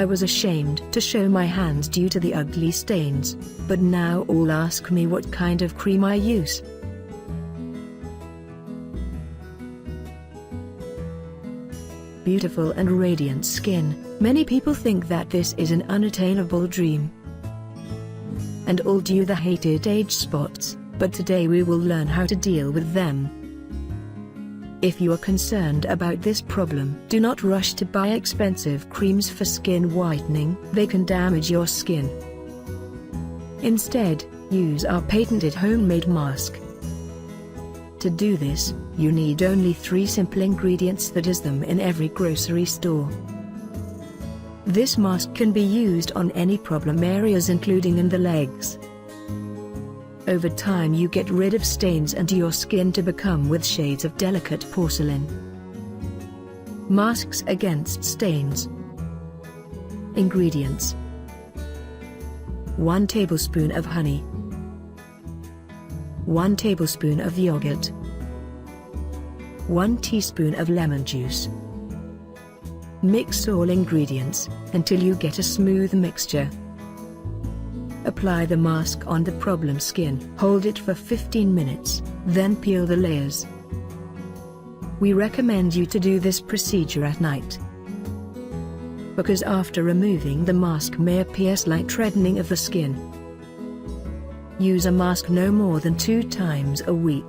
I was ashamed to show my hands due to the ugly stains, but now all ask me what kind of cream I use. Beautiful and radiant skin. Many people think that this is an unattainable dream, and all due the hated age spots, but today we will learn how to deal with them. If you are concerned about this problem, do not rush to buy expensive creams for skin whitening, they can damage your skin. Instead, use our patented homemade mask. To do this, you need only 3 simple ingredients that is them in every grocery store. This mask can be used on any problem areas including in the legs. Over time you get rid of stains and your skin to become with shades of delicate porcelain. Masks against stains. Ingredients: 1 tablespoon of honey, 1 tablespoon of yogurt, 1 teaspoon of lemon juice. Mix all ingredients until you get a smooth mixture. Apply the mask on the problem skin. Hold it for 15 minutes, then peel the layers. We recommend you to do this procedure at night, because after removing the mask may appear slight reddening of the skin. Use a mask no more than 2 times a week.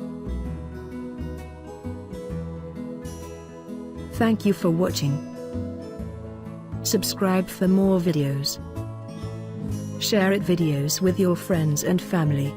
Thank you for watching. Subscribe for more videos. Share it videos with your friends and family.